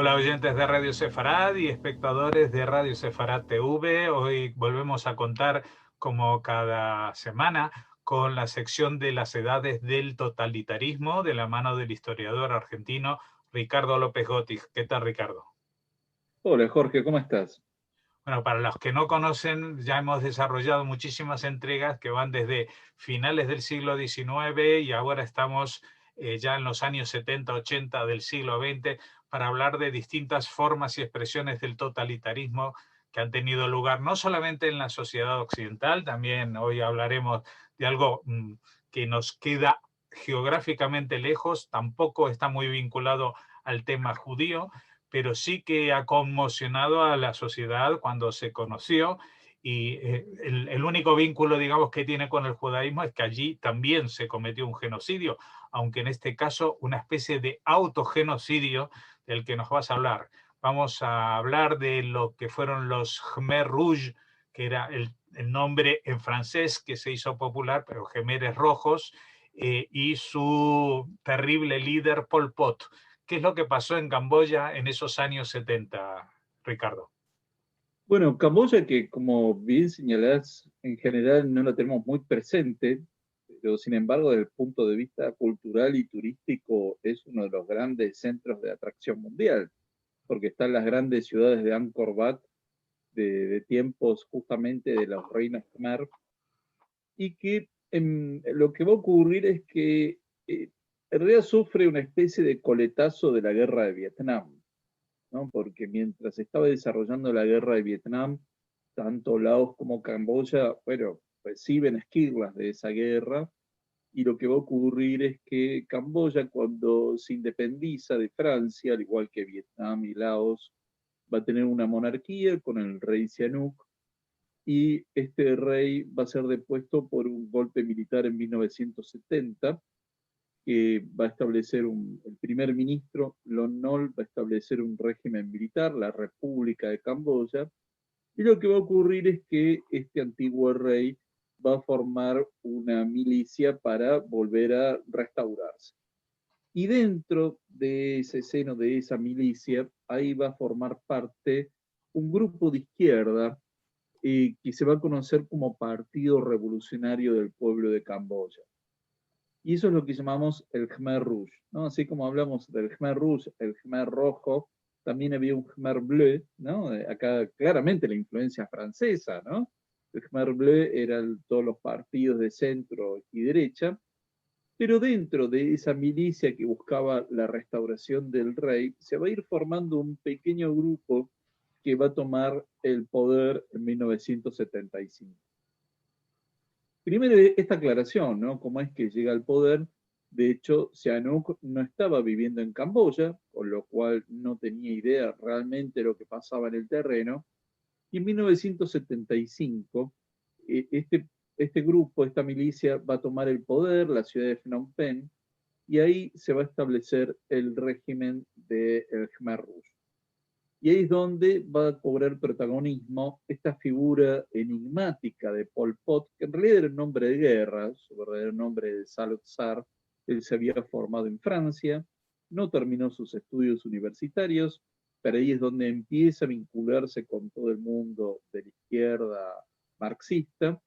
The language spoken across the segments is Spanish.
Hola oyentes de Radio Sefarad y espectadores de Radio Sefarad TV. Hoy volvemos a contar, como cada semana, con la sección de las edades del totalitarismo de la mano del historiador argentino Ricardo López Gotti. ¿Qué tal, Ricardo? Hola Jorge, ¿cómo estás? Bueno, para los que no conocen, ya hemos desarrollado muchísimas entregas que van desde finales del siglo XIX y ahora estamos ya en los años 70, 80 del siglo XX para hablar de distintas formas y expresiones del totalitarismo que han tenido lugar no solamente en la sociedad occidental, también hoy hablaremos de algo que nos queda geográficamente lejos, tampoco está muy vinculado al tema judío, pero sí que ha conmocionado a la sociedad cuando se conoció, y el único vínculo, digamos, que tiene con el judaísmo es que allí también se cometió un genocidio, aunque en este caso una especie de autogenocidio del que nos vas a hablar. Vamos a hablar de lo que fueron los Khmer Rouge, que era el nombre en francés que se hizo popular, pero Khmeres rojos, y su terrible líder Pol Pot. ¿Qué es lo que pasó en Camboya en esos años 70, Ricardo? Bueno, Camboya, que como bien señalás, en general no lo tenemos muy presente, pero sin embargo, desde el punto de vista cultural y turístico, es uno de los grandes centros de atracción mundial, porque están las grandes ciudades de Angkor Wat, de tiempos justamente de los reinos Khmer, y que lo que va a ocurrir es que en realidad sufre una especie de coletazo de la guerra de Vietnam, ¿no? Porque mientras estaba desarrollando la guerra de Vietnam, tanto Laos como Camboya, bueno, reciben esquirlas de esa guerra, y lo que va a ocurrir es que Camboya, cuando se independiza de Francia, al igual que Vietnam y Laos, va a tener una monarquía con el rey Sihanouk, y este rey va a ser depuesto por un golpe militar en 1970, que va a establecer el primer ministro, Lon Nol, va a establecer un régimen militar, la República de Camboya, y lo que va a ocurrir es que este antiguo rey va a formar una milicia para volver a restaurarse. Y dentro de ese seno de esa milicia, ahí va a formar parte un grupo de izquierda que se va a conocer como Partido Revolucionario del Pueblo de Camboya. Y eso es lo que llamamos el Khmer Rouge, ¿no? Así como hablamos del Khmer Rouge, el Khmer Rojo, también había un Khmer Bleu, ¿no? Acá claramente la influencia francesa, ¿no? El Khmer Bleu eran todos los partidos de centro y derecha, pero dentro de esa milicia que buscaba la restauración del rey, se va a ir formando un pequeño grupo que va a tomar el poder en 1975. Primero, esta aclaración, ¿no? ¿Cómo es que llega al poder? De hecho, Sihanouk no estaba viviendo en Camboya, con lo cual no tenía idea realmente de lo que pasaba en el terreno. Y en 1975, este grupo, esta milicia, va a tomar el poder, la ciudad de Phnom Penh, y ahí se va a establecer el régimen del Khmer Rouge. Y ahí es donde va a cobrar protagonismo esta figura enigmática de Pol Pot, que en realidad era un nombre de guerra, su verdadero nombre de Salot Sar. Él se había formado en Francia, no terminó sus estudios universitarios, pero ahí es donde empieza a vincularse con todo el mundo de la izquierda marxista.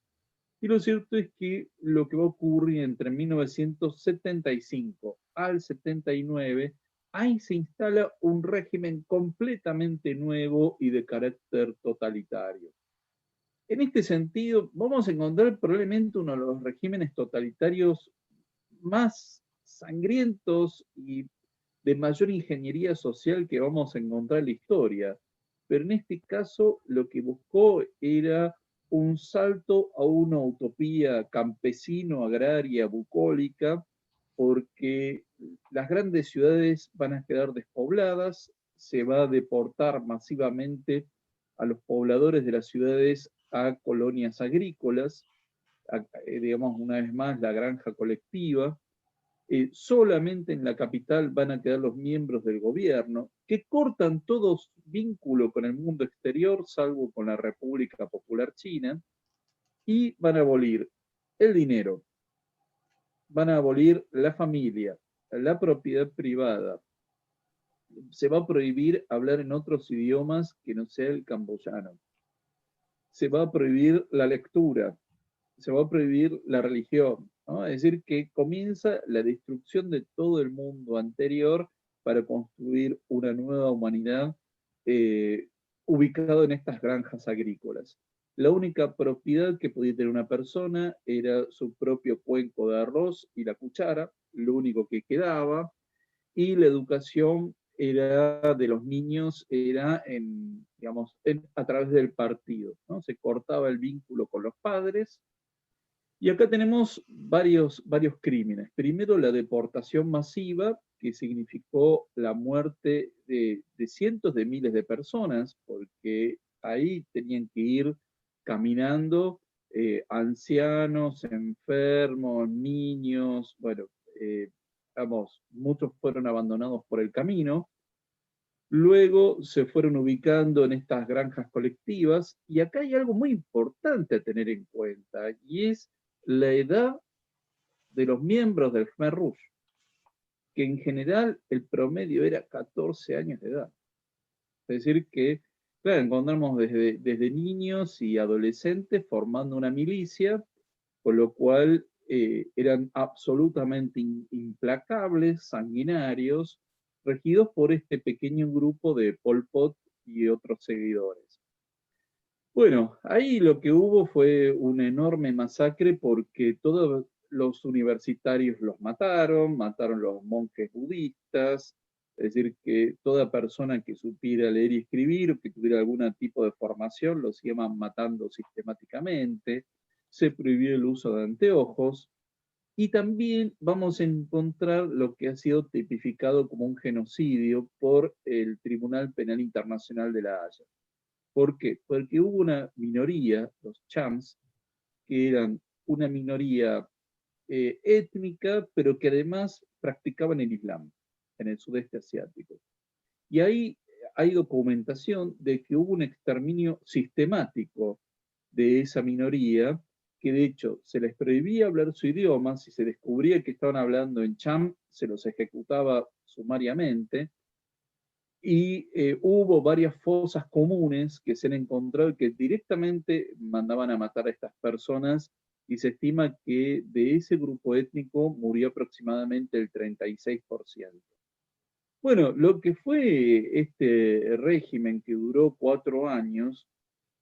Y lo cierto es que lo que va a ocurrir entre 1975 al 79, ahí se instala un régimen completamente nuevo y de carácter totalitario. En este sentido, vamos a encontrar probablemente uno de los regímenes totalitarios más sangrientos y de mayor ingeniería social que vamos a encontrar en la historia. Pero en este caso lo que buscó era un salto a una utopía campesino, agraria, bucólica, porque las grandes ciudades van a quedar despobladas, se va a deportar masivamente a los pobladores de las ciudades a colonias agrícolas, digamos una vez más la granja colectiva. Solamente en la capital van a quedar los miembros del gobierno, que cortan todos vínculo con el mundo exterior, salvo con la República Popular China, y van a abolir el dinero, van a abolir la familia, la propiedad privada, se va a prohibir hablar en otros idiomas que no sea el camboyano. Se va a prohibir la lectura, se va a prohibir la religión, ¿no? Es decir, que comienza la destrucción de todo el mundo anterior para construir una nueva humanidad eh, ubicado en estas granjas agrícolas. La única propiedad que podía tener una persona era su propio cuenco de arroz y la cuchara, lo único que quedaba, y la educación era de los niños era en, digamos, a través del partido, ¿no? Se cortaba el vínculo con los padres y acá tenemos varios crímenes. Primero, la deportación masiva, que significó la muerte de cientos de miles de personas, porque ahí tenían que ir caminando ancianos, enfermos, niños, bueno, vamos, muchos fueron abandonados por el camino. Luego se fueron ubicando en estas granjas colectivas y acá hay algo muy importante a tener en cuenta y es la edad de los miembros del Khmer Rouge, que en general el promedio era 14 años de edad. Es decir que, claro, encontramos desde niños y adolescentes formando una milicia, con lo cual eran absolutamente implacables, sanguinarios, regidos por este pequeño grupo de Pol Pot y otros seguidores. Bueno, ahí lo que hubo fue una enorme masacre porque todos los universitarios los mataron los monjes budistas, es decir, que toda persona que supiera leer y escribir o que tuviera algún tipo de formación los iban matando sistemáticamente, se prohibió el uso de anteojos y también vamos a encontrar lo que ha sido tipificado como un genocidio por el Tribunal Penal Internacional de La Haya. ¿Por qué? Porque hubo una minoría, los chams, que eran una minoría étnica, pero que además practicaban el Islam en el sudeste asiático. Y ahí hay documentación de que hubo un exterminio sistemático de esa minoría, que de hecho se les prohibía hablar su idioma, si se descubría que estaban hablando en cham, se los ejecutaba sumariamente, y hubo varias fosas comunes que se han encontrado que directamente mandaban a matar a estas personas y se estima que de ese grupo étnico murió aproximadamente el 36%. Bueno, lo que fue este régimen que duró 4 años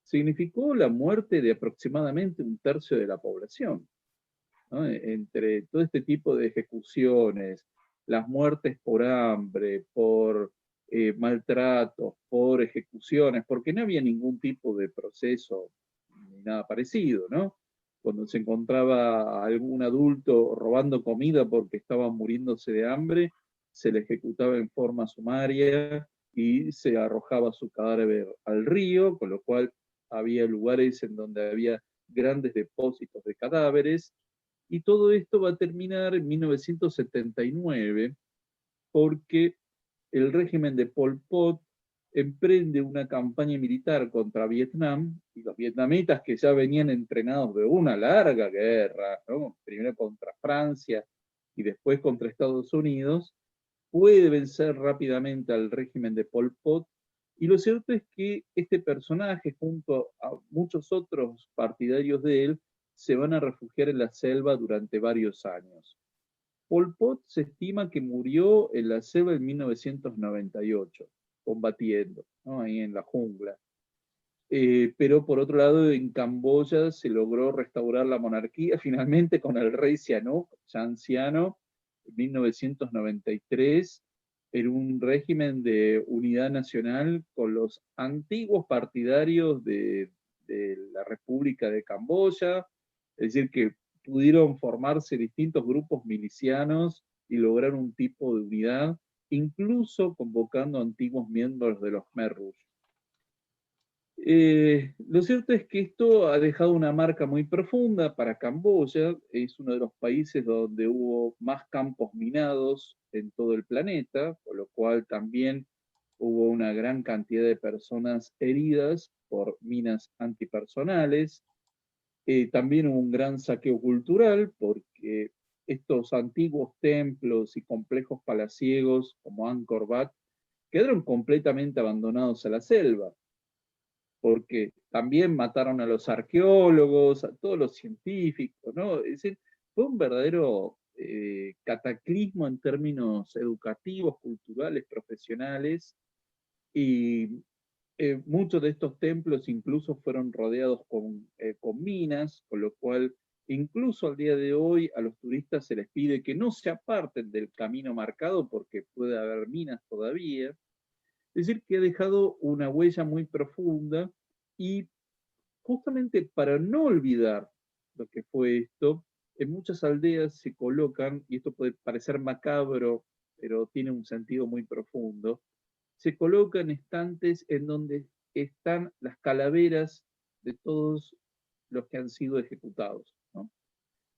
significó la muerte de aproximadamente un tercio de la población, ¿no? Entre todo este tipo de ejecuciones, las muertes por hambre, por maltratos, por ejecuciones, porque no había ningún tipo de proceso ni nada parecido, ¿no? Cuando se encontraba algún adulto robando comida porque estaba muriéndose de hambre, se le ejecutaba en forma sumaria y se arrojaba su cadáver al río, con lo cual había lugares en donde había grandes depósitos de cadáveres, y todo esto va a terminar en 1979 porque el régimen de Pol Pot emprende una campaña militar contra Vietnam y los vietnamitas que ya venían entrenados de una larga guerra, ¿no? Primero contra Francia y después contra Estados Unidos, puede vencer rápidamente al régimen de Pol Pot. Y lo cierto es que este personaje, junto a muchos otros partidarios de él, se van a refugiar en la selva durante varios años. Pol Pot se estima que murió en la selva en 1998, combatiendo, ¿no? Ahí en la jungla. Pero por otro lado, en Camboya se logró restaurar la monarquía finalmente con el rey Sihanouk, ya anciano, en 1993, en un régimen de unidad nacional con los antiguos partidarios de la República de Camboya, es decir, que pudieron formarse distintos grupos milicianos y lograr un tipo de unidad, incluso convocando antiguos miembros de los Khmer Rouge. Lo cierto es que esto ha dejado una marca muy profunda para Camboya, es uno de los países donde hubo más campos minados en todo el planeta, por lo cual también hubo una gran cantidad de personas heridas por minas antipersonales. También hubo un gran saqueo cultural porque estos antiguos templos y complejos palaciegos como Angkor Wat quedaron completamente abandonados a la selva, porque también mataron a los arqueólogos, a todos los científicos, ¿no? Es decir, fue un verdadero cataclismo en términos educativos, culturales, profesionales, y muchos de estos templos incluso fueron rodeados con minas, con lo cual incluso al día de hoy a los turistas se les pide que no se aparten del camino marcado porque puede haber minas todavía. Es decir, que ha dejado una huella muy profunda y justamente para no olvidar lo que fue esto, en muchas aldeas se colocan, y esto puede parecer macabro, pero tiene un sentido muy profundo, se colocan estantes en donde están las calaveras de todos los que han sido ejecutados, ¿no?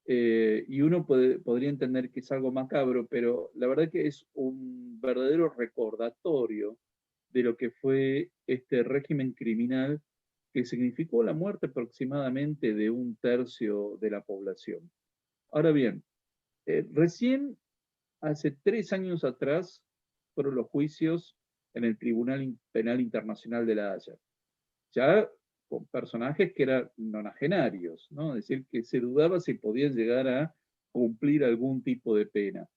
Y uno podría entender que es algo macabro, pero la verdad que es un verdadero recordatorio de lo que fue este régimen criminal que significó la muerte aproximadamente de 1/3 de la población. Ahora bien, recién hace 3 años atrás fueron los juicios en el Tribunal Penal Internacional de La Haya, ya con personajes que eran nonagenarios, ¿no? Es decir, que se dudaba si podían llegar a cumplir algún tipo de pena.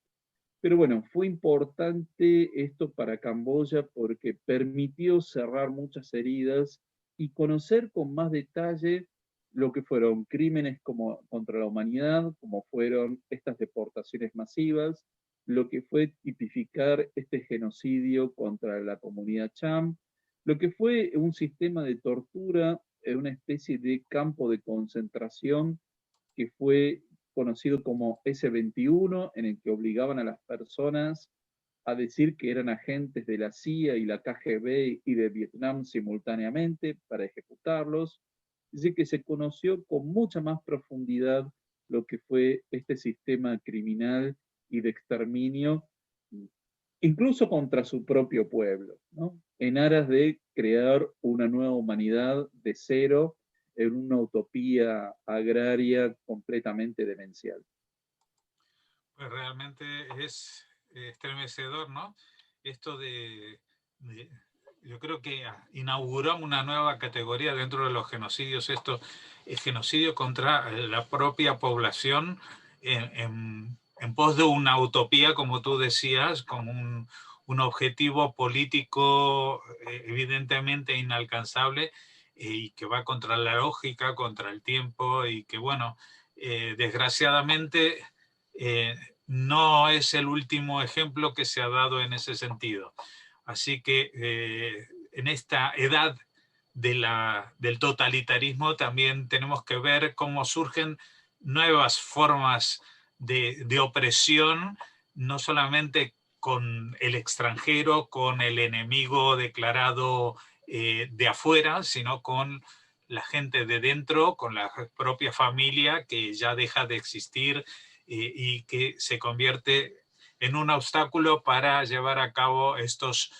Pero bueno, fue importante esto para Camboya porque permitió cerrar muchas heridas y conocer con más detalle lo que fueron crímenes como contra la humanidad, como fueron estas deportaciones masivas, lo que fue tipificar este genocidio contra la comunidad Cham, lo que fue un sistema de tortura, una especie de campo de concentración que fue conocido como S-21, en el que obligaban a las personas a decir que eran agentes de la CIA y la KGB y de Vietnam simultáneamente para ejecutarlos. Es decir, que se conoció con mucha más profundidad lo que fue este sistema criminal y de exterminio, incluso contra su propio pueblo, ¿no? En aras de crear una nueva humanidad de cero en una utopía agraria completamente demencial. Pues realmente es estremecedor, ¿no? Esto yo creo que inauguramos una nueva categoría dentro de los genocidios. Esto es genocidio contra la propia población en pos de una utopía, como tú decías, con un objetivo político evidentemente inalcanzable y que va contra la lógica, contra el tiempo y que, bueno, desgraciadamente no es el último ejemplo que se ha dado en ese sentido. Así que en esta edad del totalitarismo también tenemos que ver cómo surgen nuevas formas de opresión, no solamente con el extranjero, con el enemigo declarado de afuera, sino con la gente de dentro, con la propia familia que ya deja de existir y que se convierte en un obstáculo para llevar a cabo estas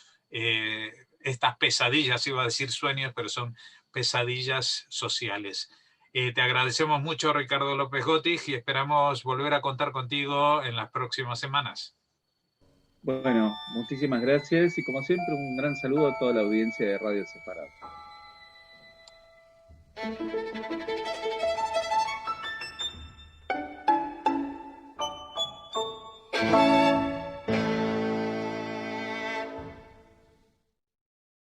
pesadillas, iba a decir sueños, pero son pesadillas sociales. Te agradecemos mucho, Ricardo López Gotig, y esperamos volver a contar contigo en las próximas semanas. Bueno, muchísimas gracias y como siempre un gran saludo a toda la audiencia de Radio Separado.